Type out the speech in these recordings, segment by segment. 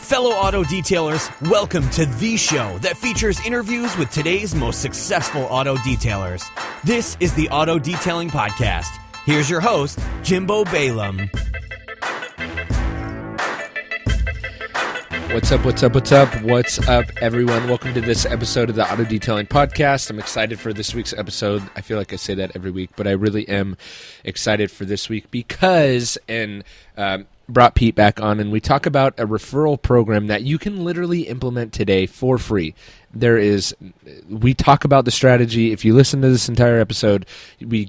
Fellow auto detailers, welcome to the show that features interviews with today's most successful auto detailers. This is the Auto Detailing Podcast. Here's your host, Jimbo Balaam. What's up, everyone? Welcome to this episode of the Auto Detailing Podcast. I'm excited for this week's episode. I feel like I say that every week, but I really am excited for this week because, brought Pete back on, and we talk about a referral program that you can literally implement today for free. We talk about the strategy. If you listen to this entire episode, we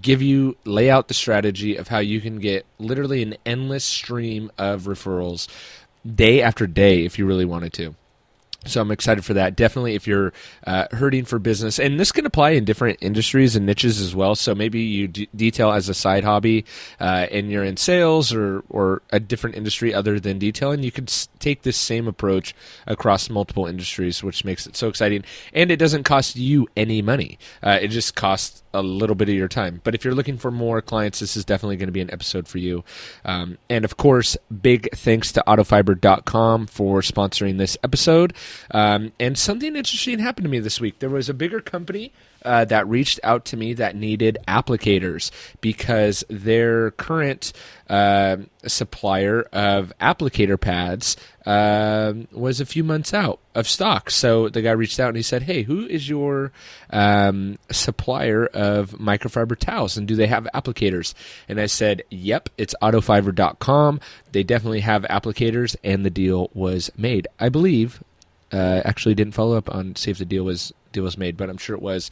lay out the strategy of how you can get literally an endless stream of referrals day after day if you really wanted to. So I'm excited for that. Definitely if you're hurting for business, and this can apply in different industries and niches as well. So maybe you detail as a side hobby and you're in sales or a different industry other than detailing, you could take this same approach across multiple industries, which makes it so exciting. And it doesn't cost you any money. It just costs a little bit of your time. But if you're looking for more clients, this is definitely going to be an episode for you. And of course, big thanks to autofiber.com for sponsoring this episode. And something interesting happened to me this week. There was a bigger company that reached out to me that needed applicators because their current supplier of applicator pads was a few months out of stock. So the guy reached out and he said, "Hey, who is your supplier of microfiber towels, and do they have applicators?" And I said, "Yep, it's autofiber.com. They definitely have applicators," and the deal was made. I believe. Actually didn't follow up on see if the deal was made, but I'm sure it was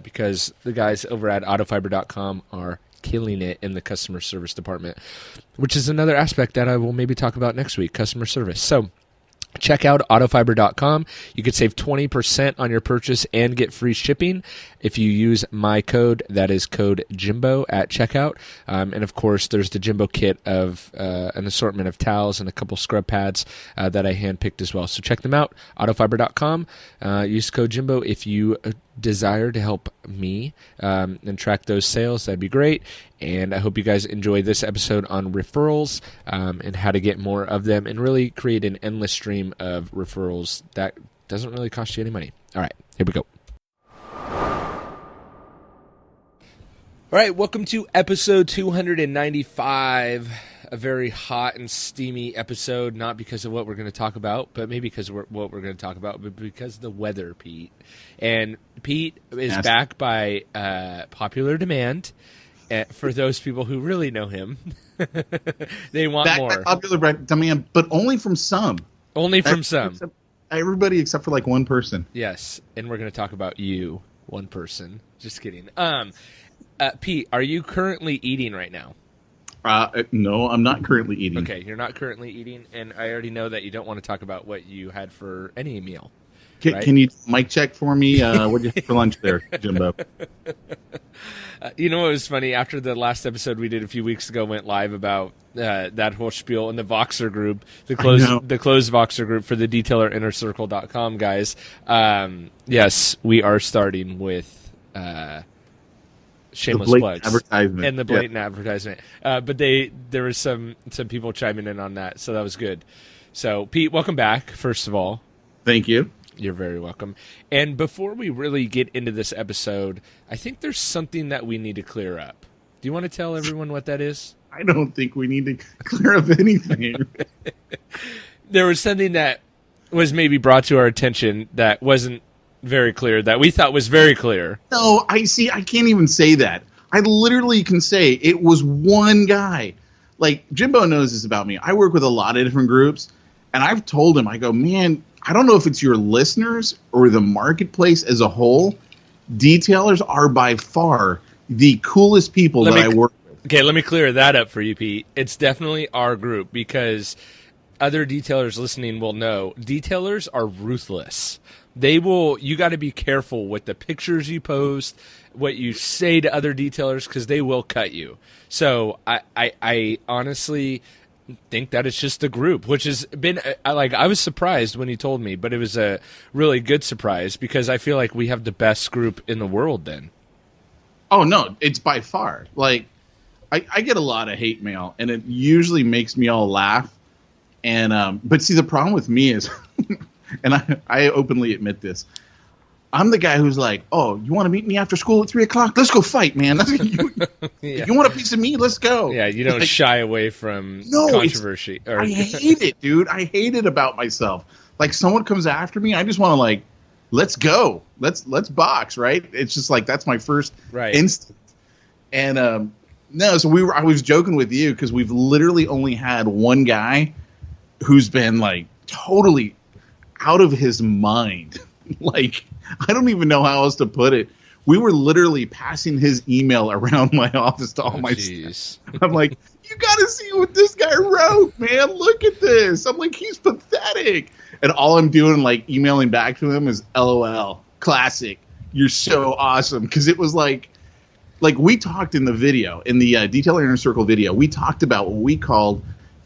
because the guys over at autofiber.com are killing it in the customer service department, which is another aspect that I will maybe talk about next week, customer service. So check out autofiber.com. You could save 20% on your purchase and get free shipping if you use my code. That is code Jimbo at checkout. And of course, there's the Jimbo kit of an assortment of towels and a couple scrub pads that I handpicked as well. So check them out, autofiber.com. Use code Jimbo if you desire to help me and track those sales. That'd be great. And I hope you guys enjoy this episode on referrals and how to get more of them and really create an endless stream of referrals that doesn't really cost you any money. All right, here we go. All right, welcome to episode 295, a very hot and steamy episode, not because of what we're going to talk about, but maybe because of what we're going to talk about, but because of the weather, Pete. And Pete is back by popular demand. For those people who really know him, they want more. Back by popular demand, but only from some. Only from some. Everybody except for like one person. Yes, and we're going to talk about you, one person. Just kidding. Pete, are you currently eating right now? No, I'm not currently eating. Okay, you're not currently eating, and I already know that you don't want to talk about what you had for any meal. Right? Can you mic check for me? What did you have for lunch there, Jimbo? You know what was funny? After the last episode we did a few weeks ago went live about that whole spiel in the Voxer group, the closed Voxer group for the detaileninnercircle.com guys. Yes, we are starting with shameless plugs advertisement and the blatant advertisement. But there was some people chiming in on that, so that was good. So Pete, welcome back. First of all, thank you. You're very welcome. And before we really get into this episode, I think there's something that we need to clear up. Do you want to tell everyone what that is? I don't think we need to clear up anything. There was something that was maybe brought to our attention that wasn't very clear, that we thought was very clear. No, I can't even say that. I literally can say it was one guy. Like, Jimbo knows this about me. I work with a lot of different groups, and I've told him, I go, man, I don't know if it's your listeners or the marketplace as a whole. Detailers are by far the coolest people that I work with. Okay, let me clear that up for you, Pete. It's definitely our group because other detailers listening will know detailers are ruthless. You got to be careful with the pictures you post, what you say to other detailers, because they will cut you. So I honestly think that it's just the group, which has been I was surprised when he told me, but it was a really good surprise because I feel like we have the best group in the world then. Oh, no, it's by far. Like, I get a lot of hate mail, and it usually makes me all laugh. And but see, the problem with me is, and I openly admit this, I'm the guy who's like, oh, you want to meet me after school at 3:00? Let's go fight, man. You want a piece of me? Let's go. Yeah, you don't shy away from controversy. I hate it, dude. I hate it about myself. Like, someone comes after me, I just want to, like, let's go. Let's box, right? It's just like, that's my first instinct. And no, so I was joking with you because we've literally only had one guy who's been, like, totally out of his mind. Like, I don't even know how else to put it. We were literally passing his email around my office to all my staff. I'm like, you got to see what this guy wrote, man. Look at this. I'm like, he's pathetic. And all I'm doing, like, emailing back to him is LOL. Classic. You're so awesome. Because it was like we talked in the video, in the Detailer Inner Circle video, we talked about what we called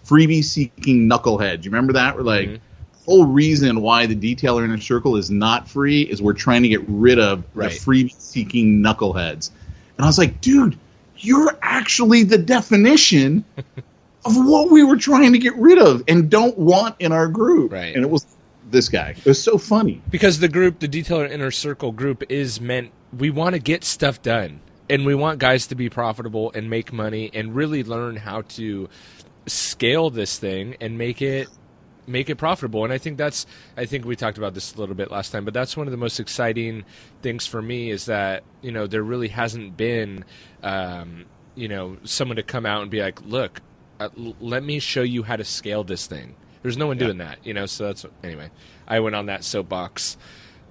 freebie-seeking knuckleheads. You remember that? We're like, whole reason why the Detailer Inner Circle is not free is we're trying to get rid of the freebie-seeking knuckleheads. And I was like, dude, you're actually the definition of what we were trying to get rid of and don't want in our group. Right. And it was this guy. It was so funny. Because the group, the Detailer Inner Circle group, is meant, we want to get stuff done. And we want guys to be profitable and make money and really learn how to scale this thing and make it profitable. And I think we talked about this a little bit last time, but that's one of the most exciting things for me is that, there really hasn't been, someone to come out and be like, look, let me show you how to scale this thing. There's no one doing that, so that's, anyway, I went on that soapbox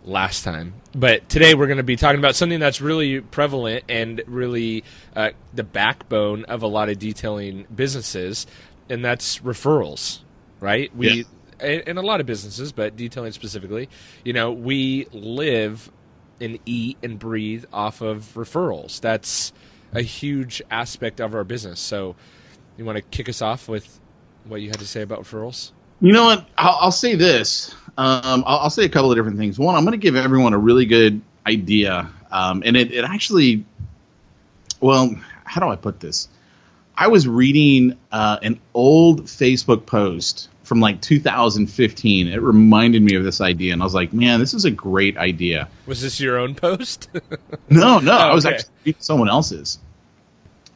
last time. But today we're going to be talking about something that's really prevalent and really the backbone of a lot of detailing businesses, and that's referrals. Right? And a lot of businesses, but detailing specifically, we live and eat and breathe off of referrals. That's a huge aspect of our business. So you want to kick us off with what you had to say about referrals? You know what? I'll say this. I'll say a couple of different things. One, I'm going to give everyone a really good idea. And it actually, well, how do I put this? I was reading an old Facebook post from like 2015. It reminded me of this idea, and I was like, man, this is a great idea. Was this your own post? No, I was actually reading someone else's.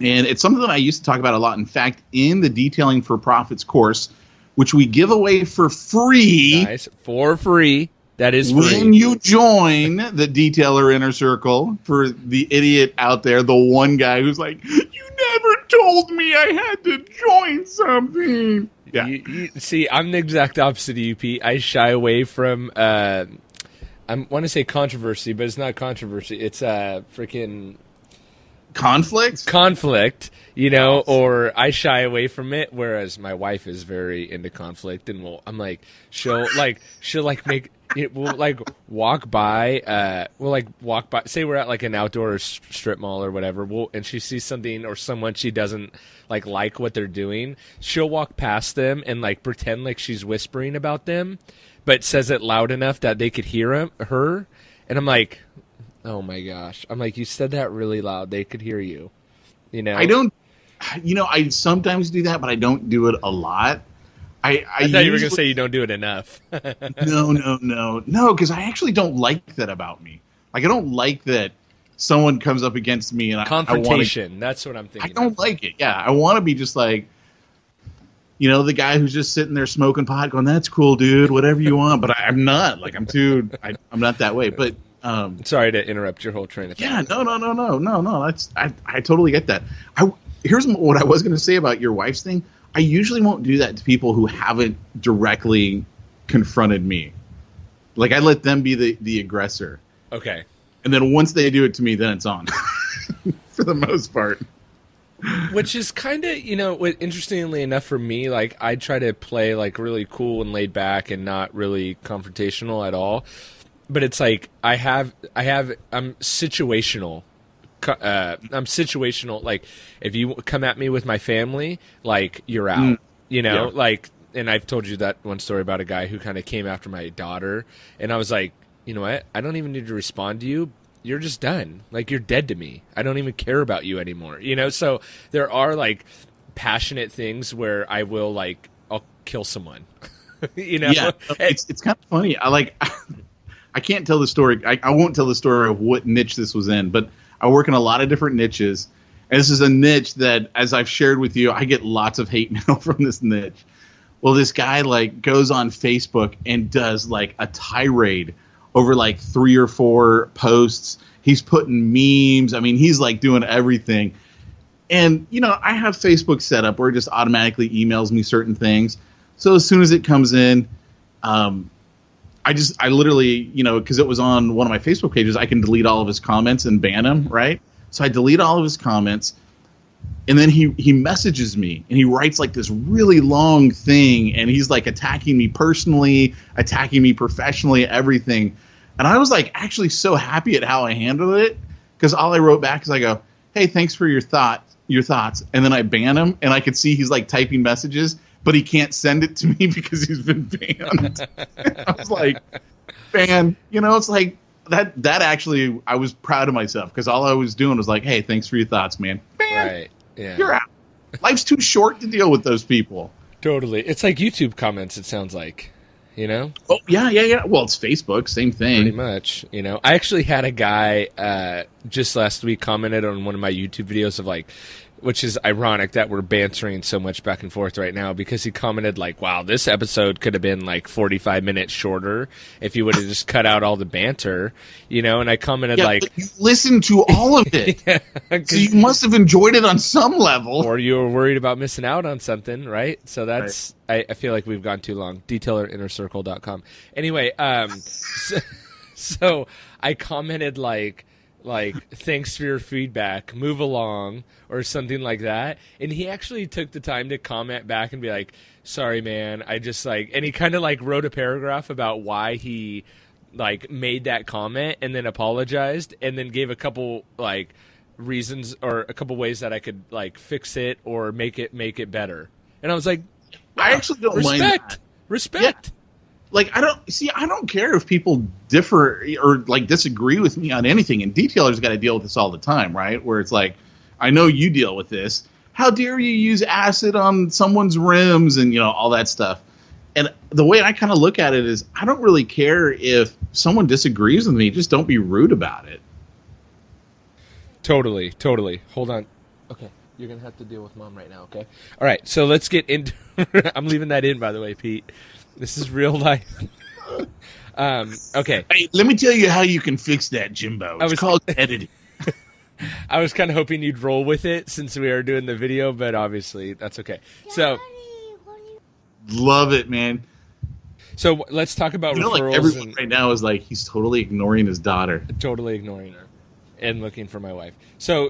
And it's something that I used to talk about a lot. In fact, in the Detailing for Profits course, which we give away for free. Nice. For free. That is free. When you join the Detailer Inner Circle, for the idiot out there, the one guy who's like, you never told me I had to join something. Yeah. You, see, I'm the exact opposite of you, Pete. I shy away from, I want to say controversy, but it's not controversy. It's freaking... Conflict, or I shy away from it, whereas my wife is very into conflict, and I'm like, she'll make it, we'll walk by, say we're at like an outdoor strip mall or whatever, and she sees something or someone she doesn't like what they're doing, she'll walk past them and like pretend like she's whispering about them, but says it loud enough that they could hear her, and I'm like, oh my gosh. I'm like, you said that really loud. They could hear you. I don't, I sometimes do that, but I don't do it a lot. I thought you were going to say you don't do it enough. No, because I actually don't like that about me. Like, I don't like that someone comes up against me and confrontation. That's what I'm thinking. I don't like it. Yeah, I want to be just like, the guy who's just sitting there smoking pot going, that's cool, dude, whatever you want. But I'm not. Like, I'm not that way. But sorry to interrupt your whole train of thought. Yeah, no. I totally get that. Here's what I was going to say about your wife's thing. I usually won't do that to people who haven't directly confronted me. Like, I let them be the aggressor. Okay. And then once they do it to me, then it's on. For the most part. Which is kind of, interestingly enough for me, like, I try to play, like, really cool and laid back and not really confrontational at all. But it's like I'm situational. I'm situational. Like, if you come at me with my family, like, you're out. Yeah. Like, and I've told you that one story about a guy who kind of came after my daughter, and I was like, you know what? I don't even need to respond to you. You're just done. Like, you're dead to me. I don't even care about you anymore. So there are like passionate things where I will like. kill someone. You know? Yeah, it's kind of funny. I can't tell the story. I won't tell the story of what niche this was in, but I work in a lot of different niches. And this is a niche that, as I've shared with you, I get lots of hate mail from this niche. Well, this guy like goes on Facebook and does like a tirade over like 3 or 4 posts. He's putting memes. I mean, he's like doing everything. And, you know, I have Facebook set up where it just automatically emails me certain things. So as soon as it comes in, I literally, you know, because it was on one of my Facebook pages, I can delete all of his comments and ban him, right? So I delete all of his comments, and then he messages me, and he writes like this really long thing, and he's like attacking me personally, attacking me professionally, everything. And I was like actually so happy at how I handled it, because all I wrote back is I go, hey, thanks for your thoughts, and then I ban him, and I could see he's like typing messages, but he can't send it to me because he's been banned. I was like, man, you know, it's like that actually, I was proud of myself because all I was doing was like, hey, thanks for your thoughts, man. Right. Yeah. You're out. Life's too short to deal with those people. Totally. It's like YouTube comments, it sounds like, you know? Oh, yeah. Well, it's Facebook, same thing. Pretty much, you know. I actually had a guy just last week commented on one of my YouTube videos of like, which is ironic that we're bantering so much back and forth right now, because he commented like, wow, this episode could have been like 45 minutes shorter if you would have just cut out all the banter, you know? And I commented like, but you listened to all of it. Yeah, so you must have enjoyed it on some level. Or you were worried about missing out on something, right? So that's, right. I feel like we've gone too long. DetailerInnerCircle.com. Anyway, so I commented like, thanks for your feedback, move along, or something like that. And he actually took the time to comment back and be like, sorry, man, I just like, and he kind of like wrote a paragraph about why he like made that comment and then apologized and then gave a couple like reasons or a couple ways that I could like fix it or make it better. And I was like, wow, I actually don't mind that. Respect. Yeah. Like, I don't care if people differ or like disagree with me on anything, and detailers got to deal with this all the time, right? Where it's like, I know you deal with this. How dare you use acid on someone's rims and, you know, all that stuff. And the way I kind of look at it is, I don't really care if someone disagrees with me. Just don't be rude about it. Totally. Hold on. Okay. You're going to have to deal with Mom right now, okay? All right. So let's get into I'm leaving that in, by the way, Pete. This is real life. Okay. Hey, let me tell you how you can fix that, Jimbo. It's called editing. I was kind of hoping you'd roll with it since we are doing the video, but obviously that's okay. So, love it, man. So let's talk about referrals. Like everyone right now is like, he's totally ignoring his daughter. Totally ignoring her and looking for my wife. So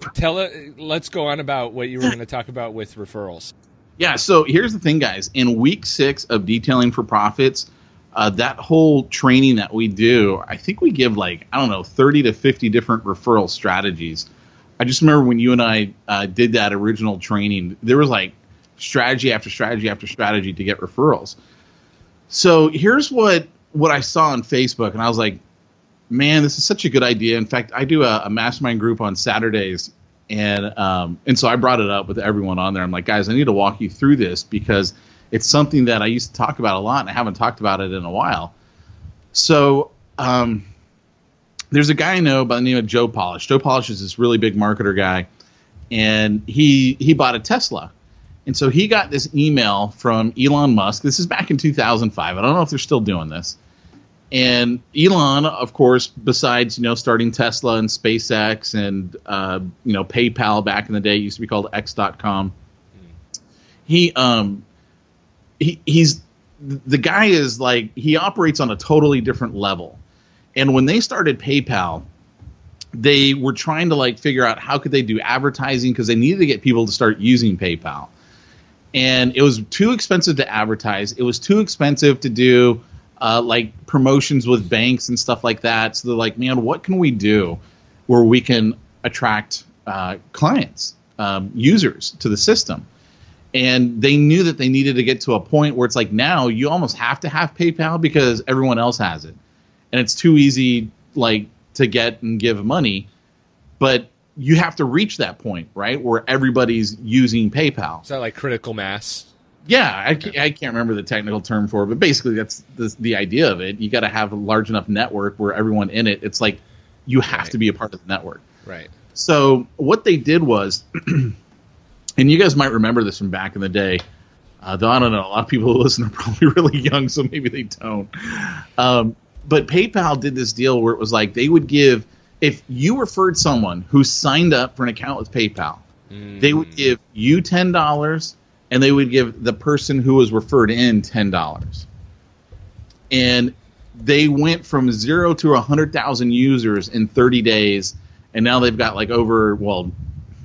let's go on about what you were going to talk about with referrals. Yeah, so here's the thing, guys. In week 6 of Detailing for Profits, that whole training that we do, I think we give 30 to 50 different referral strategies. I just remember when you and I did that original training, there was like strategy after strategy after strategy to get referrals. So here's what I saw on Facebook, and I was like, man, this is such a good idea. In fact, I do a mastermind group on Saturdays. And so I brought it up with everyone on there. I'm like, guys, I need to walk you through this because it's something that I used to talk about a lot, and I haven't talked about it in a while. So there's a guy I know by the name of Joe Polish. Joe Polish is this really big marketer guy, and he bought a Tesla. And so he got this email from Elon Musk. This is back in 2005. I don't know if they're still doing this. And Elon, of course, besides, starting Tesla and SpaceX and, PayPal back in the day, it used to be called X.com. He's the guy is like, he operates on a totally different level. And when they started PayPal, they were trying to figure out how could they do advertising because they needed to get people to start using PayPal. And it was too expensive to advertise. It was too expensive to do promotions with banks and stuff like that. So they're like, man, what can we do where we can attract clients, users to the system? And they knew that they needed to get to a point where it's like, now you almost have to have PayPal because everyone else has it. And it's too easy to get and give money. But you have to reach that point, right, where everybody's using PayPal. Is that like critical mass? Yeah, I can't remember the technical term for it, but basically that's the idea of it. You got to have a large enough network where everyone in it, it's like you have to be a part of the network. Right. So what they did was, and you guys might remember this from back in the day, though I don't know, a lot of people who listen are probably really young, so maybe they don't. But PayPal did this deal where it was like they would give, if you referred someone who signed up for an account with PayPal, they would give you $10, and they would give the person who was referred in $10. And they went from 0 to 100,000 users in 30 days, and now they've got like over, well,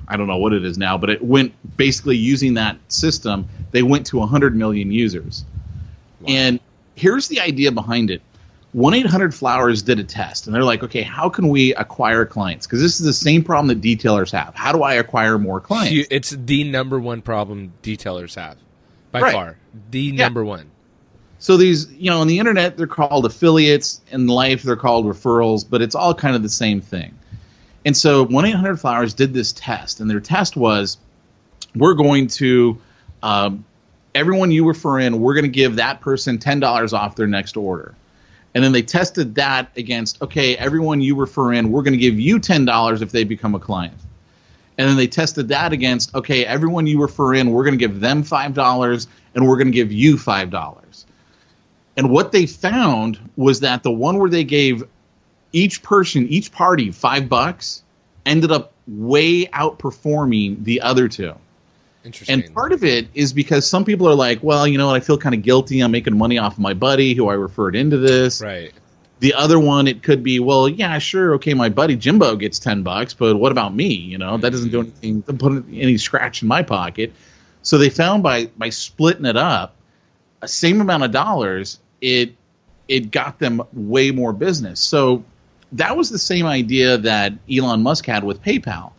I don't know what it is now, but it went basically using that system, they went to 100 million users. Wow. And here's the idea behind it. 1-800-Flowers did a test, and they're like, okay, how can we acquire clients? Because this is the same problem that detailers have. How do I acquire more clients? It's the number one problem detailers have, by far. The number one. So these, on the internet, they're called affiliates. In life, they're called referrals, but it's all kind of the same thing. And so 1-800-Flowers did this test, and their test was, we're going to, everyone you refer in, we're going to give that person $10 off their next order. And then they tested that against, okay, everyone you refer in, we're going to give you $10 if they become a client. And then they tested that against, okay, everyone you refer in, we're going to give them $5 and we're going to give you $5. And what they found was that the one where they gave each person, each party $5 ended up way outperforming the other two. Interesting. And part of it is because some people are like, well, you know what, I feel kind of guilty. I'm making money off of my buddy who I referred into this. Right. The other one, it could be, well, yeah, sure, okay, my buddy Jimbo gets $10, but what about me? That doesn't do anything, doesn't put any scratch in my pocket. So they found by splitting it up, a same amount of dollars, it got them way more business. So that was the same idea that Elon Musk had with PayPal.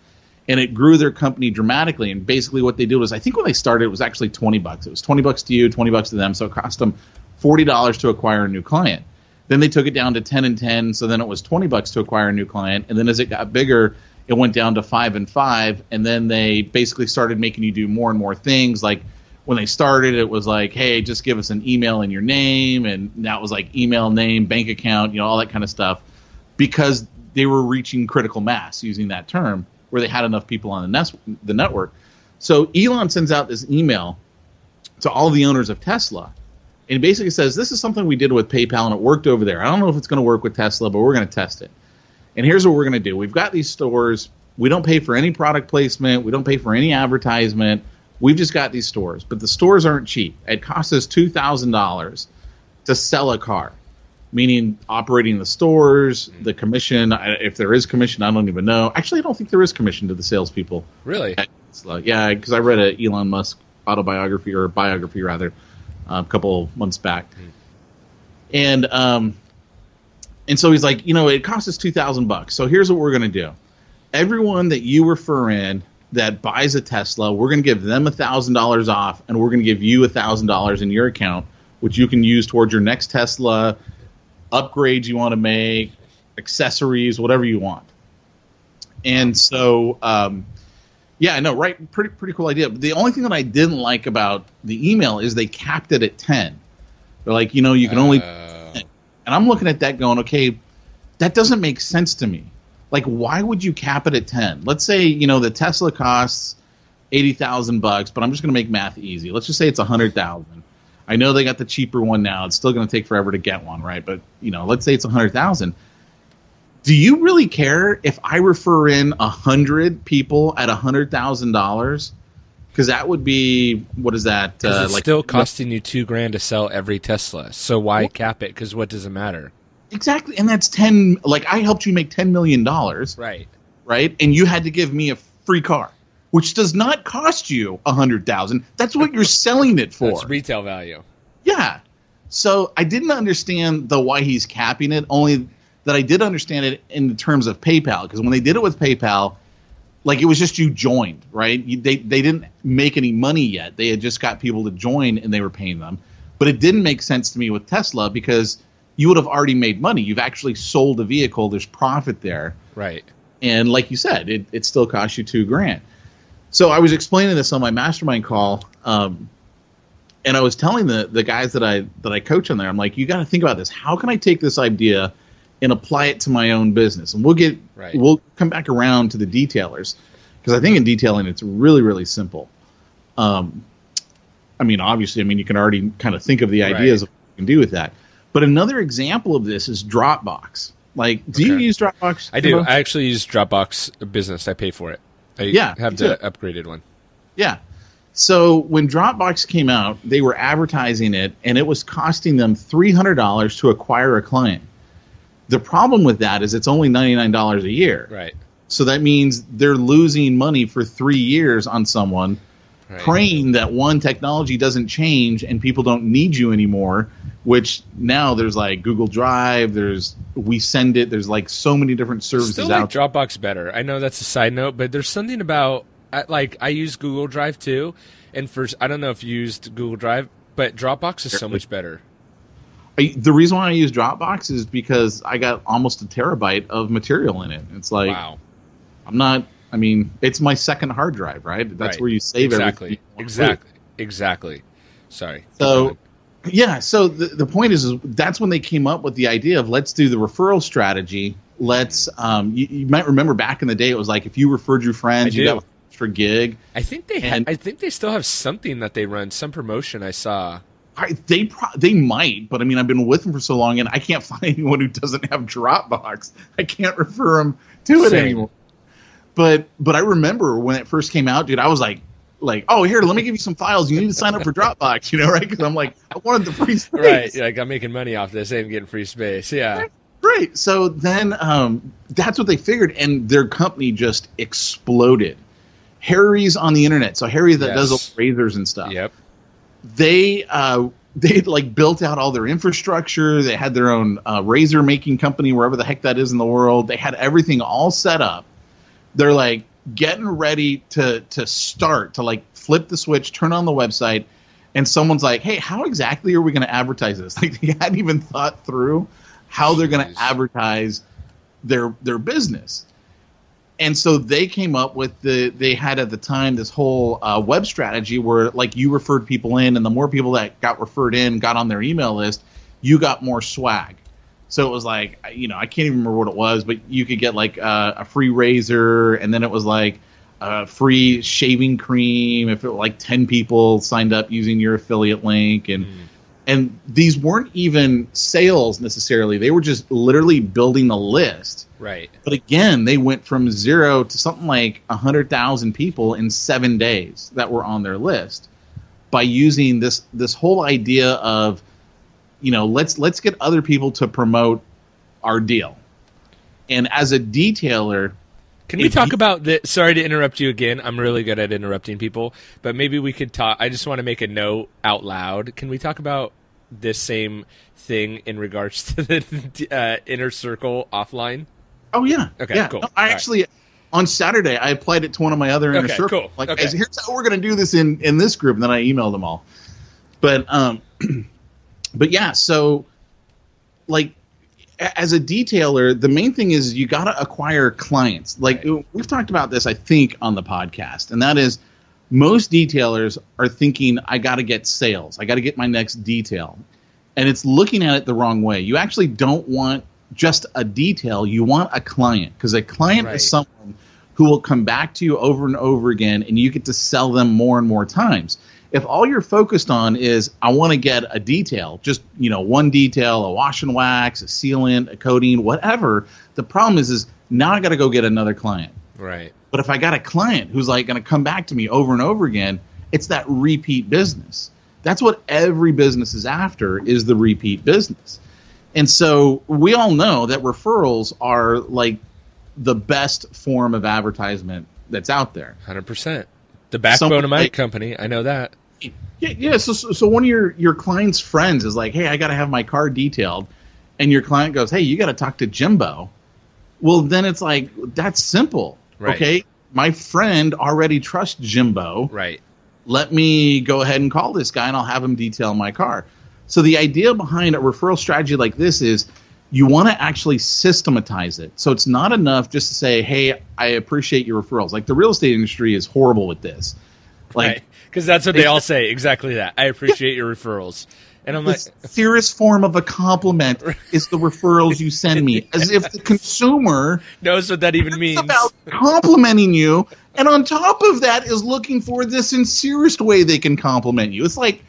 And it grew their company dramatically. And basically what they did was, I think when they started, it was actually $20. It was $20 to you, $20 to them. So it cost them $40 to acquire a new client. Then they took it down to 10 and 10. So then it was $20 to acquire a new client. And then as it got bigger, it went down to 5 and 5. And then they basically started making you do more and more things. Like when they started, it was like, hey, just give us an email and your name. And now it was like email, name, bank account, all that kind of stuff. Because they were reaching critical mass using that term, where they had enough people on the network. So Elon sends out this email to all the owners of Tesla, and he basically says, this is something we did with PayPal, and it worked over there. I don't know if it's going to work with Tesla, but we're going to test it. And here's what we're going to do. We've got these stores. We don't pay for any product placement. We don't pay for any advertisement. We've just got these stores. But the stores aren't cheap. It costs us $2,000 to sell a car. Meaning operating the stores, the commission. If there is commission, I don't even know. Actually, I don't think there is commission to the salespeople. Really? Yeah, because I read an Elon Musk autobiography, or biography rather, a couple months back. And so he's like, it costs us $2,000. So here's what we're going to do. Everyone that you refer in that buys a Tesla, we're going to give them $1,000 off, and we're going to give you $1,000 in your account, which you can use towards your next Tesla, upgrades you want to make, accessories, whatever you want. And so, right, pretty cool idea. But the only thing that I didn't like about the email is they capped it at 10. They're like, you can only 10. And I'm looking at that going, okay, that doesn't make sense to me. Like, why would you cap it at 10? Let's say, the Tesla costs $80,000, but I'm just going to make math easy. Let's just say it's $100,000. I know they got the cheaper one now. It's still going to take forever to get one, right? But, let's say it's $100,000. Do you really care if I refer in 100 people at $100,000? Because that would be, what is that? It's still costing you $2,000 to sell every Tesla. So why cap it? Because what does it matter? Exactly. And that's 10, like I helped you make $10 million. Right. Right. And you had to give me a free car, which does not cost you $100,000. That's what you're selling it for. That's retail value. Yeah. So I didn't understand why he's capping it, only that I did understand it in terms of PayPal. Because when they did it with PayPal, like it was just you joined, right? They didn't make any money yet. They had just got people to join and they were paying them. But it didn't make sense to me with Tesla because you would have already made money. You've actually sold a vehicle. There's profit there. Right. And like you said, it still costs you $2,000. So I was explaining this on my mastermind call, and And I was telling the guys that I coach on there, I'm like, you got to think about this. How can I take this idea and apply it to my own business? And we'll come back around to the detailers, because I think in detailing it's really, really simple. Obviously, you can already kind of think of the ideas of what you can do with that. But another example of this is Dropbox. Like, do you use Dropbox? I do. I actually use Dropbox Business. I pay for it. I have the upgraded one. Yeah. So when Dropbox came out, they were advertising it, and it was costing them $300 to acquire a client. The problem with that is it's only $99 a year. Right. So that means they're losing money for 3 years on someone, praying that one, technology doesn't change and people don't need you anymore, which now there's like Google Drive, there's WeSend It, there's like so many different services Still out like Dropbox better. I know that's a side note, but there's something about, I use Google Drive too, and I don't know if you used Google Drive, but Dropbox is so much better. The reason why I use Dropbox is because I got almost a terabyte of material in it. It's like, wow. It's my second hard drive, right? That's where you save everything. Exactly. Sorry. So, so the point is that's when they came up with the idea of let's do the referral strategy. Let's, you might remember back in the day, it was like if you referred your friends, you got an extra gig. I think they still have something that they run, some promotion I saw. They might, but I've been with them for so long, and I can't find anyone who doesn't have Dropbox. I can't refer them to it anymore. But I remember when it first came out, dude, I was like, oh, here, let me give you some files. You need to sign up for Dropbox, right? Because I'm like, I wanted the free space. Right, like I'm making money off this. I'm getting free space, yeah. Right. So then that's what they figured, and their company just exploded. Harry's on the internet. So Harry that does all the razors and stuff. Yep. They like built out all their infrastructure. They had their own razor making company, wherever the heck that is in the world. They had everything all set up. They're like getting ready to start to like flip the switch, turn on the website, and someone's like, "Hey, how exactly are we going to advertise this?" Like they hadn't even thought through how they're going to advertise their business. And so they came up with they had at the time this whole web strategy where like you referred people in, and the more people that got referred in got on their email list, you got more swag. So it was like, I can't even remember what it was, but you could get like a free razor, and then it was like a free shaving cream if it was like 10 people signed up using your affiliate link. And these weren't even sales necessarily. They were just literally building a list. Right. But again, they went from 0 to something like 100,000 people in 7 days that were on their list by using this whole idea of, let's get other people to promote our deal. And as a detailer, can we talk about the? Sorry to interrupt you again. I'm really good at interrupting people, but maybe we could talk. I just want to make a note out loud. Can we talk about this same thing in regards to the inner circle offline? Oh yeah. Okay. Yeah. Cool. No, I actually on Saturday I applied it to one of my other inner circles. Cool. Like, here's how we're going to do this in this group, and then I emailed them all. But but yeah. So like, as a detailer, the main thing is you got to acquire clients. Like we've talked about this, I think, on the podcast, and that is most detailers are thinking, I got to get sales. I got to get my next detail. And it's looking at it the wrong way. You actually don't want just a detail. You want a client, because a client is someone who will come back to you over and over again, and you get to sell them more and more times. If all you're focused on is, I want to get a detail, just, one detail, a wash and wax, a sealant, a coating, whatever, the problem is now I got to go get another client. Right. But if I got a client who's like going to come back to me over and over again, it's that repeat business. That's what every business is after, is the repeat business. And so we all know that referrals are like the best form of advertisement that's out there. 100%. The backbone of my company. I know that. Yeah. So one of your client's friends is like, hey, I got to have my car detailed. And your client goes, hey, you got to talk to Jimbo. Well, then it's like, that's simple. Right. Okay. My friend already trusts Jimbo. Right. Let me go ahead and call this guy, and I'll have him detail my car. So the idea behind a referral strategy like this is you want to actually systematize it. So it's not enough just to say, hey, I appreciate your referrals. Like the real estate industry is horrible with this. Like, because that's what they all say. Exactly that. I appreciate your referrals. And I'm like, the serious form of a compliment is the referrals you send me, as if the consumer knows what that even means. About complimenting you, and on top of that is looking for the sincerest way they can compliment you. It's like,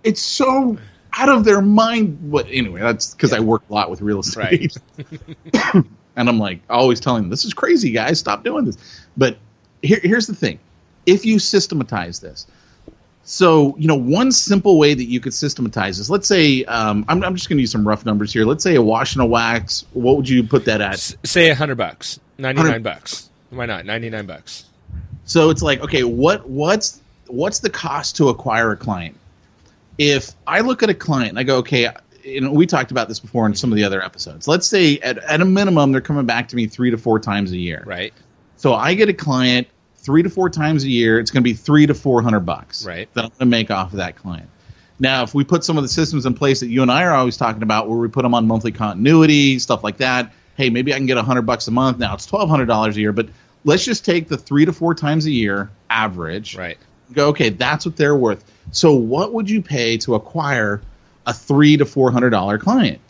it's so out of their mind. But anyway, that's because I work a lot with real estate. Right. And I'm like always telling them, this is crazy, guys. Stop doing this. But here's the thing. If you systematize this, so, one simple way that you could systematize this, let's say, I'm just going to use some rough numbers here. Let's say a wash and a wax. What would you put that at? Say $100, $99. Why not? $99. So it's like, okay, what's the cost to acquire a client? If I look at a client and I go, okay, we talked about this before in some of the other episodes. Let's say at a minimum, they're coming back to me 3 to 4 times a year. Right. So I get a client 3 to 4 times a year. It's going to be $300 to $400 right. that I'm going to make off of that client. Now, if we put some of the systems in place that you and I are always talking about, where we put them on monthly continuity, stuff like that, hey, maybe I can get $100 a month. Now it's $1,200 a year, but let's just take the 3 to 4 times a year average. Right. Go, okay, that's what they're worth. So what would you pay to acquire a $300 to $400 client?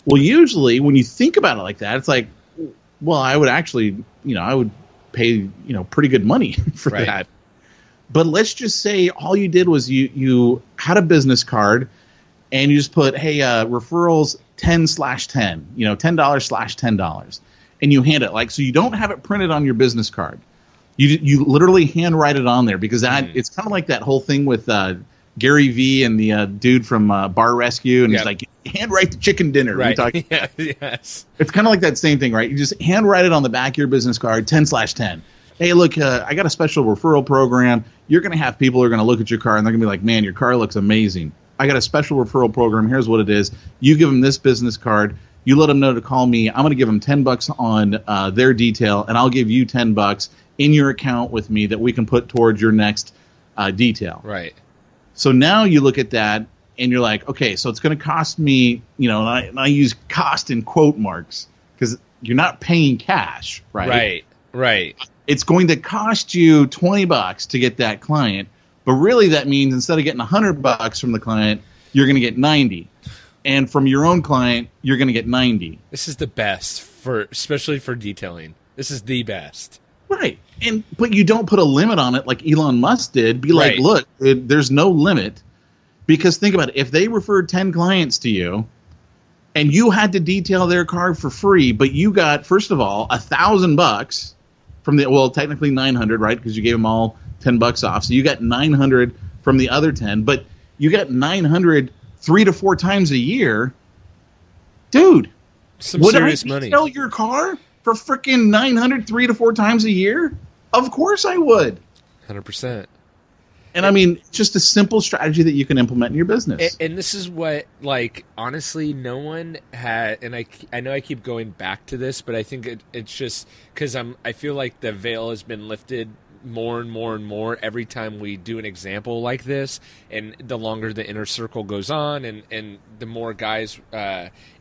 Well, usually when you think about it like that, it's like, well, I would actually, I would pay, pretty good money for that. But let's just say all you did was you had a business card and you just put, hey, referrals 10/10, $10/$10. And you hand it so you don't have it printed on your business card. You literally handwrite it on there, because it's kind of like that whole thing with Gary Vee and the dude from Bar Rescue, and he's like, handwrite the chicken dinner. Right. Yes. It's kind of like that same thing, right? You just handwrite it on the back of your business card, 10/10. Hey, look, I got a special referral program. You're going to have people who are going to look at your car, and they're going to be like, man, your car looks amazing. I got a special referral program. Here's what it is. You give them this business card. You let them know to call me. I'm going to give them $10 on their detail, and I'll give you $10 in your account with me that we can put towards your next detail. Right. So now you look at that and you're like, okay, so it's going to cost me, and I use cost in quote marks because you're not paying cash, right? Right. It's going to cost you $20 to get that client, but really that means instead of getting $100 from the client, you're going to get 90. And from your own client, you're going to get 90. This is the best especially for detailing. This is the best. Right. But you don't put a limit on it like Elon Musk did. Be like, look, there's no limit. Because think about it. If they referred 10 clients to you and you had to detail their car for free, but you got, first of all, $1,000 from technically 900, right? Because you gave them all $10 off. So you got 900 from the other 10, but you got 900 3 to 4 times a year. Dude, some serious money. Would I detail your car for freaking 900 3 to 4 times a year? Of course I would. 100%. And I mean, just a simple strategy that you can implement in your business. And this is what, honestly, no one had, and I know I keep going back to this, but I think it's just because I feel like the veil has been lifted more and more and more every time we do an example like this, and the longer the inner circle goes on, and the more guys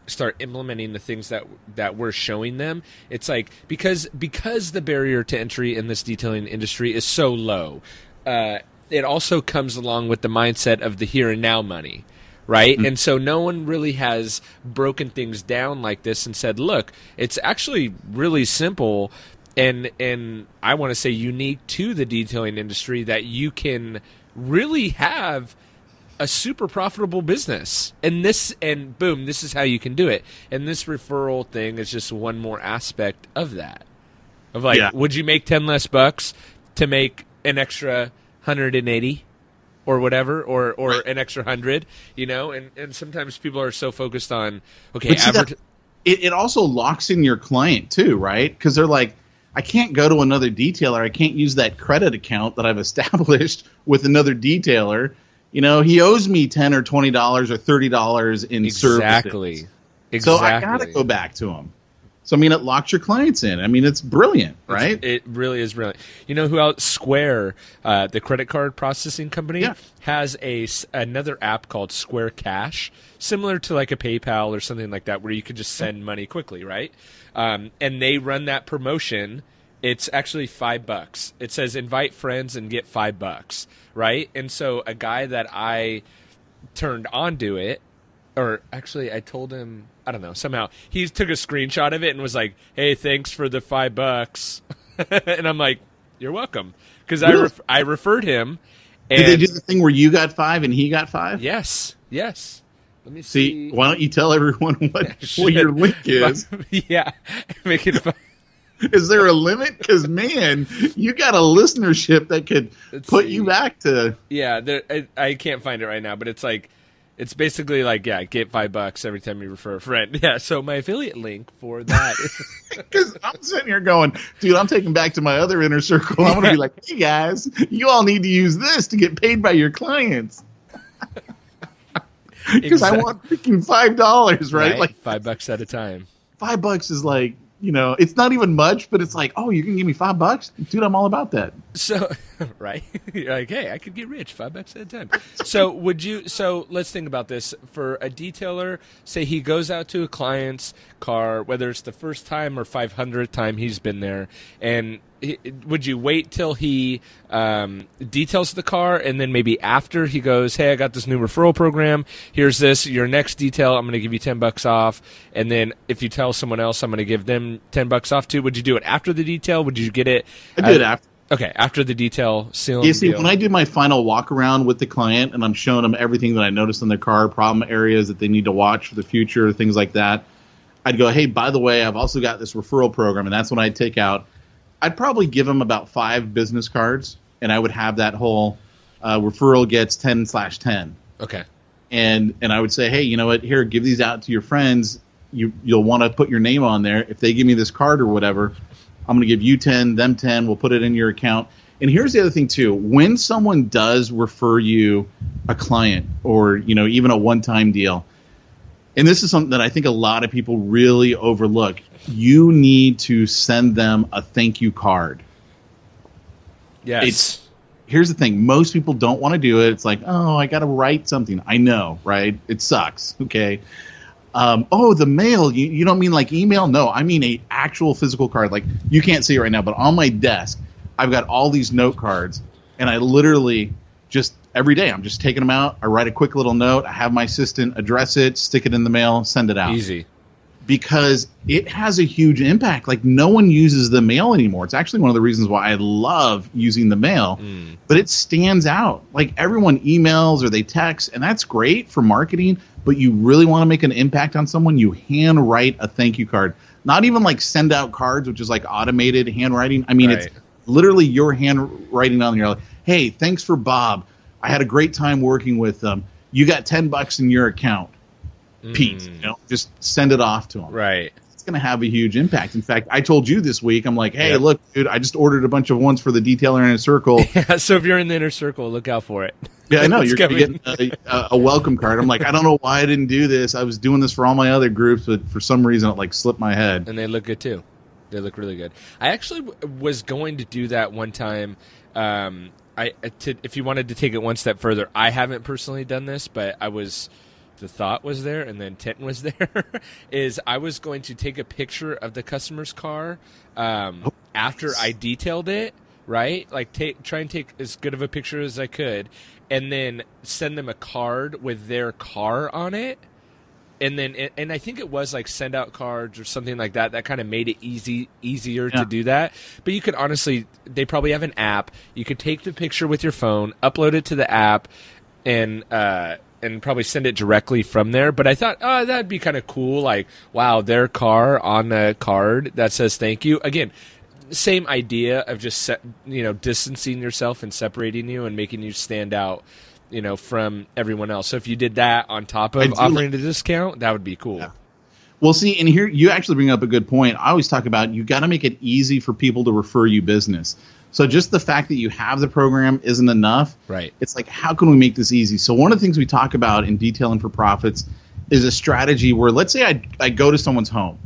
start implementing the things that we're showing them. It's like because the barrier to entry in this detailing industry is so low, it also comes along with the mindset of the here and now money, right? Mm-hmm. And so no one really has broken things down like this and said, look, it's actually really simple and I want to say unique to the detailing industry that you can really have a super profitable business. And boom, this is how you can do it. And this referral thing is just one more aspect of that. Of would you make 10 less bucks to make an extra 180 or whatever, or an extra 100, and sometimes people are so focused on, it also locks in your client too, right? Because they're like, I can't go to another detailer. I can't use that credit account that I've established with another detailer. He owes me $10 or $20 or $30 in services. Exactly. So I got to go back to him. So, it locks your clients in. It's brilliant, right? It really is brilliant. You know who else? Square, the credit card processing company, has another app called Square Cash, similar to like a PayPal or something like that, where you could just send money quickly, right? And they run that promotion it's actually $5. It says invite friends and get $5, right? And so a guy that I turned on to it, or actually I told him, I don't know, somehow he took a screenshot of it and was like, hey, thanks for the $5. And I'm like, you're welcome. Because Really? I referred him. And Did they do the thing where you got 5 and he got 5? Yes. Let me See, why don't you tell everyone what your link is? Yeah. Make it fun. Is there a limit? Because, man, you got a listenership that could put you back to... Yeah, I can't find it right now, but it's like, it's basically like, yeah, get $5 every time you refer a friend. Yeah, so my affiliate link for that. Because I'm sitting here going, dude, I'm taking back to my other inner circle. I'm going to be like, hey, guys, you all need to use this to get paid by your clients. Because I want freaking $5, right? Like $5 at a time. $5 is like, it's not even much, but it's like, oh, you can give me $5, dude. I'm all about that. So, right? You're like, hey, I could get rich $5 at a time. So let's think about this. For a detailer, say he goes out to a client's car, whether it's the first time or 500th time he's been there, and would you wait till he details the car, and then maybe after he goes, hey, I got this new referral program. Here's this. Your next detail, I'm going to give you $10 off. And then if you tell someone else, I'm going to give them $10 off too. Would you do it after the detail? Would you get it? I did after. Okay, after the detail. Yeah, see, when I do my final walk around with the client and I'm showing them everything that I noticed in their car, problem areas that they need to watch for the future, things like that, I'd go, hey, by the way, I've also got this referral program, and that's when I'd take out. I'd probably give them about 5 business cards, and I would have that whole referral gets 10/10. Okay. And I would say, hey, you know what? Here, give these out to your friends. You'll want to put your name on there. If they give me this card or whatever, I'm going to give you 10, them 10. We'll put it in your account. And here's the other thing, too. When someone does refer you a client or, even a one-time deal, and this is something that I think a lot of people really overlook, you need to send them a thank you card. Yes. Here's the thing. Most people don't want to do it. It's like, oh, I got to write something. I know, right? It sucks. Okay. The mail. You don't mean like email? No, I mean a actual physical card. Like, you can't see it right now, but on my desk, I've got all these note cards, and I literally just every day I'm just taking them out. I write a quick little note. I have my assistant address it, stick it in the mail, send it out. Easy. Because it has a huge impact. Like, no one uses the mail anymore. It's actually one of the reasons why I love using the mail. But it stands out. Like, everyone emails or they text, and that's great for marketing, but you really want to make an impact on someone, you hand write a thank you card. Not even like send out cards, which is like automated handwriting. I mean, It's literally your handwriting on there. Like, hey, thanks for Bob. I had a great time working with them. You got $10 in your account. Pete, just send it off to them. Right. It's going to have a huge impact. In fact, I told you this week, I'm like, hey, look, dude, I just ordered a bunch of ones for the detailer inner circle. Yeah, so if you're in the inner circle, look out for it. Yeah, I know. You're getting a welcome card. I'm like, I don't know why I didn't do this. I was doing this for all my other groups, but for some reason it like slipped my head. And they look good too. They look really good. I actually was going to do that one time. If you wanted to take it one step further, I haven't personally done this, but the thought was there, and the intent was there, is I was going to take a picture of the customer's car after I detailed it, right? Like try and take as good of a picture as I could, and then send them a card with their car on it. And then, and I think it was like send out cards or something like that. That kind of made it easier to do that. But you could honestly, they probably have an app. You could take the picture with your phone, upload it to the app, and probably send it directly from there. But I thought, that'd be kind of cool. Like, wow, their car on a card that says thank you. Again, same idea of just distancing yourself and separating you and making you stand out, from everyone else. So if you did that on top of offering a discount, that would be cool. Yeah. Well, see, and here you actually bring up a good point. I always talk about you got to make it easy for people to refer you business. So just the fact that you have the program isn't enough. Right. It's like, how can we make this easy? So one of the things we talk about in Detailing for Profits is a strategy where, let's say I go to someone's home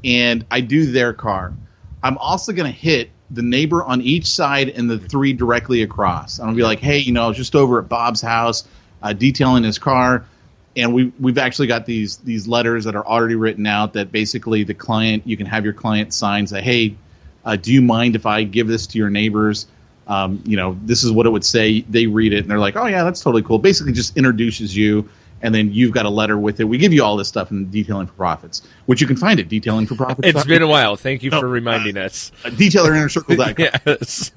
and I do their car. I'm also going to hit the neighbor on each side and the 3 directly across. I'm going to be like, hey, I was just over at Bob's house detailing his car. And we've actually got these letters that are already written out that basically the client, you can have your client sign, say, hey, Do you mind if I give this to your neighbors? This is what it would say. They read it and they're like, oh yeah, that's totally cool. Basically just introduces you, and then you've got a letter with it. We give you all this stuff in Detailing for Profits, which you can find at Detailing for Profits. It's been a while. Thank you for reminding us. DetailerInnerCircle.com. Yes.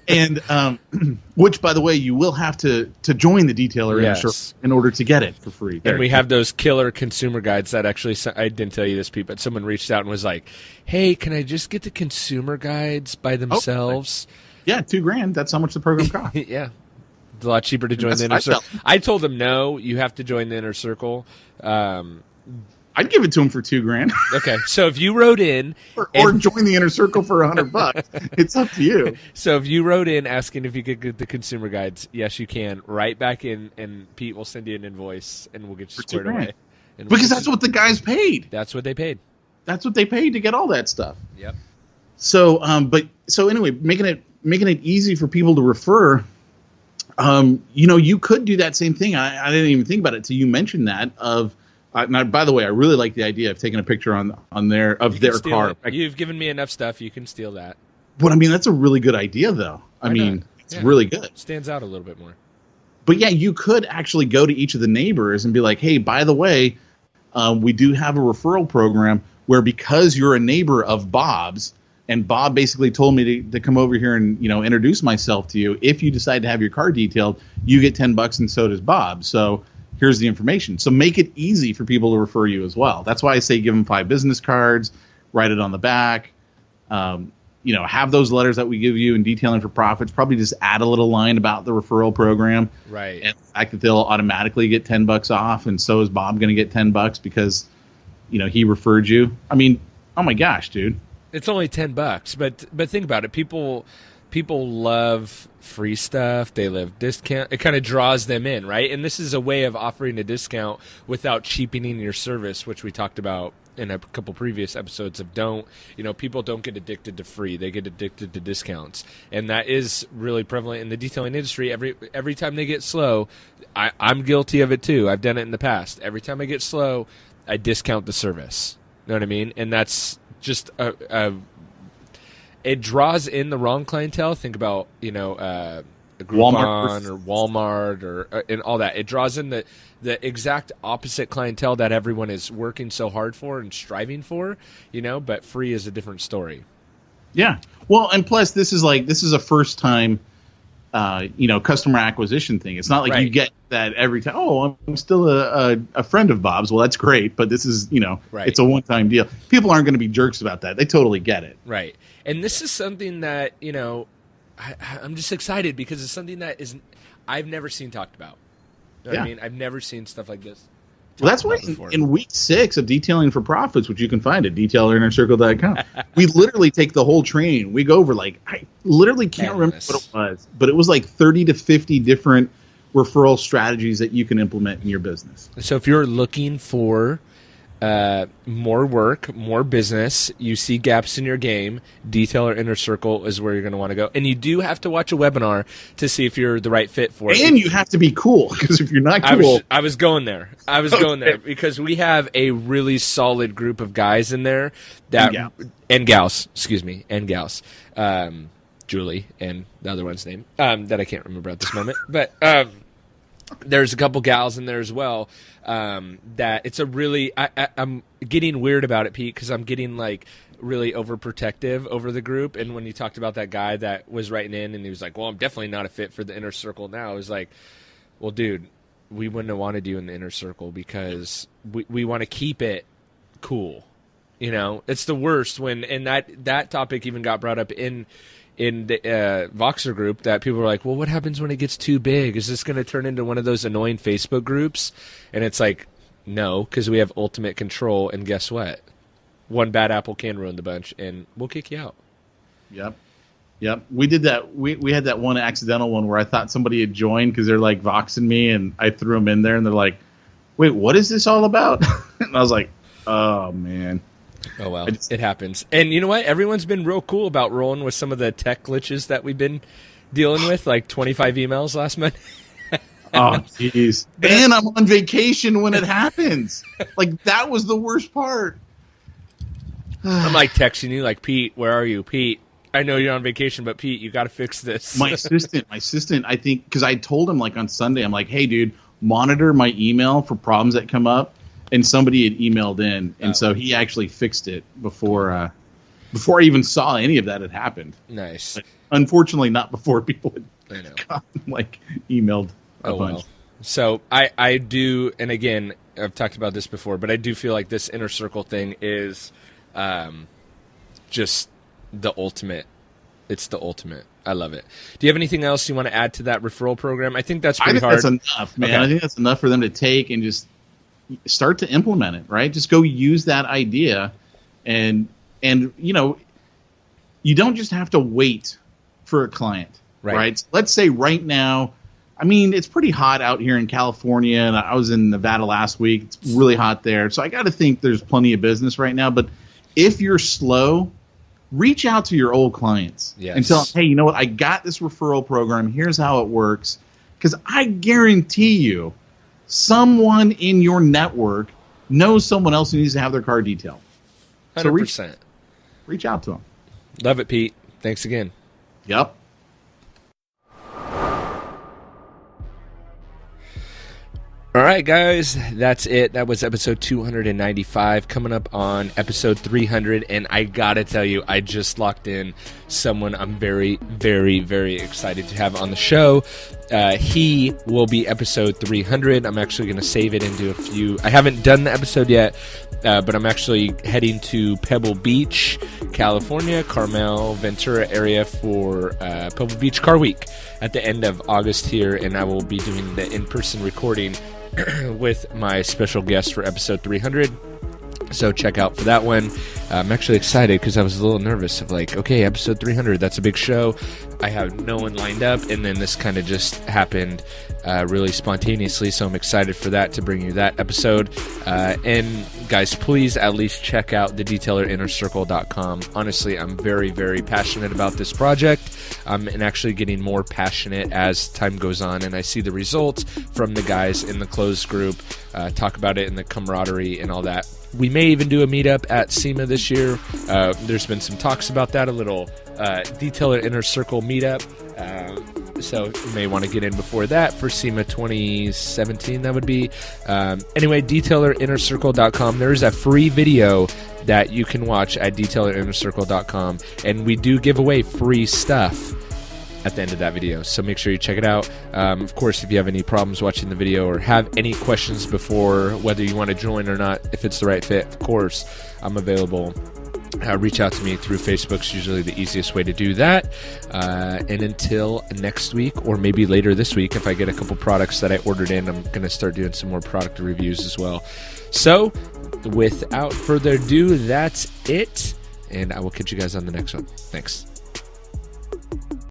And which, by the way, you will have to join the Detailer Inner Circle in order to get it for free. And we have those killer consumer guides that actually, I didn't tell you this, Pete, but someone reached out and was like, hey, can I just get the consumer guides by themselves? Yeah, $2,000. That's how much the program costs. Yeah. It's a lot cheaper to join the Inner Circle. I told them, no, you have to join the Inner Circle. I'd give it to him for $2,000. Okay, so if you wrote in... or join the Inner Circle for $100. It's up to you. So if you wrote in asking if you could get the consumer guides, yes, you can. Write back in, and Pete will send you an invoice, and we'll get you squared away. Because that's what the guys paid. That's what they paid. That's what they paid to get all that stuff. Yep. So, anyway, making it easy for people to refer... you could do that same thing. I didn't even think about it until you mentioned that. Now, by the way, I really like the idea of taking a picture on their car. You've given me enough stuff. You can steal that. But I mean, that's a really good idea, though. It's really good. It stands out a little bit more. But yeah, you could actually go to each of the neighbors and be like, hey, by the way, we do have a referral program where, because you're a neighbor of Bob's, and Bob basically told me to come over here and, introduce myself to you. If you decide to have your car detailed, you get $10 and so does Bob. So here's the information. So make it easy for people to refer you as well. That's why I say give them 5 business cards, write it on the back, have those letters that we give you in Detailing for Profits. Probably just add a little line about the referral program. Right. And the fact that they'll automatically get $10 off, and so is Bob going to get $10 because, he referred you. I mean, oh my gosh, dude. It's only $10, but think about it. People love free stuff. They love discount. It kind of draws them in, right? And this is a way of offering a discount without cheapening your service, which we talked about in a couple previous episodes of people don't get addicted to free. They get addicted to discounts. And that is really prevalent in the detailing industry. Every time they get slow, I'm guilty of it too. I've done it in the past. Every time I get slow, I discount the service. You know what I mean? And that's just it draws in the wrong clientele. Think about a Groupon or Walmart or and all that. It draws in the exact opposite clientele that everyone is working so hard for and striving for. But free is a different story. Yeah. Well, and plus this is a first time customer acquisition thing. It's not like you get that every time. Oh, I'm still a friend of Bob's. Well, that's great, but this is it's a one-time deal. People aren't going to be jerks about that. They totally get it. Right. And this is something that I'm just excited because it's something that I've never seen talked about. You know what I mean? I've never seen stuff like this. Well, that's why in week 6 of Detailing for Profits, which you can find at DetailerInnerCircle.com, we literally take the whole training. We go over I literally can't remember what it was, but it was 30 to 50 different referral strategies that you can implement in your business. So if you're looking for more work, more business, you see gaps in your game, Detailer Inner Circle is where you're going to want to go. And you do have to watch a webinar to see if you're the right fit for it. And you have to be cool, because if you're not cool... I was going there. Going there because we have a really solid group of guys in there and gals. Julie and the other one's name that I can't remember at this moment. But there's a couple gals in there as well. That it's a really I'm getting weird about it, Pete, because I'm getting really overprotective over the group. And when you talked about that guy that was writing in and he was like, well, I'm definitely not a fit for the Inner Circle now. I was like, well, dude, we wouldn't have wanted you in the Inner Circle because we want to keep it cool. It's the worst when, and that topic even got brought up in the Voxer group, that people were like, well, what happens when it gets too big? Is this going to turn into one of those annoying Facebook groups? And it's like, no, because we have ultimate control. And guess what? One bad apple can ruin the bunch, and we'll kick you out. Yep. We did that. We had that one accidental one where I thought somebody had joined because they're voxing me, and I threw them in there, and they're like, wait, what is this all about? And I was like, oh, man. Oh, well, it happens. And you know what? Everyone's been real cool about rolling with some of the tech glitches that we've been dealing with, 25 emails last month. Oh, jeez. And I'm on vacation when it happens. That was the worst part. I'm like texting you like, Pete, where are you? Pete, I know you're on vacation, but Pete, you got to fix this. My assistant, I think, because I told him like on Sunday, I'm like, hey, dude, monitor my email for problems that come up. And somebody had emailed in, and so he actually fixed it before I even saw any of that had happened. Nice. But unfortunately, not before people had emailed a bunch. Well. So I do, and again, I've talked about this before, but I do feel like this inner circle thing is just the ultimate. It's the ultimate. I love it. Do you have anything else you want to add to that referral program? I think that's pretty hard. That's enough, man. Okay. I think that's enough for them to take and just start to implement it, right? Just go use that idea, and you know, you don't just have to wait for a client, right? So let's say right now, I mean, it's pretty hot out here in California, and I was in Nevada last week. It's really hot there, so I got to think there's plenty of business right now. But if you're slow, reach out to your old clients and tell them, hey, you know what? I got this referral program. Here's how it works, because I guarantee you, someone in your network knows someone else who needs to have their car detailed. 100%. So reach out to them. Love it, Pete. Thanks again. Yep. All right, guys, that's it. That was episode 295. Coming up on episode 300, and I gotta tell you, I just locked in someone I'm very, very, very excited to have on the show. He will be episode 300. I'm actually going to save it into a few. I haven't done the episode yet, but I'm actually heading to Pebble Beach, California, Carmel, Ventura area for Pebble Beach Car Week at the end of August here, and I will be doing the in-person recording with my special guest for episode 300. So check out for that one. I'm actually excited because I was a little nervous of like, okay, episode 300, that's a big show. I have no one lined up, and then this kind of just happened really spontaneously, so I'm excited for that, to bring you that episode. And guys, please at least check out thedetailerinnercircle.com. Honestly, I'm very, very passionate about this project, and actually getting more passionate as time goes on, and I see the results from the guys in the closed group, talk about it in the camaraderie and all that. We may even do a meetup at SEMA this year. There's been some talks about that, a little Detailer Inner Circle meetup. So you may want to get in before that for SEMA 2017, that would be. Anyway, DetailerInnerCircle.com. There's a free video that you can watch at DetailerInnerCircle.com, and we do give away free stuff at the end of that video, so make sure you check it out. Of course, if you have any problems watching the video or have any questions before whether you want to join or not, if it's the right fit, of course, I'm available. Reach out to me through Facebook's usually the easiest way to do that. And until next week, or maybe later this week, if I get a couple products that I ordered in, I'm going to start doing some more product reviews as well. So, without further ado, that's it, and I will catch you guys on the next one. Thanks.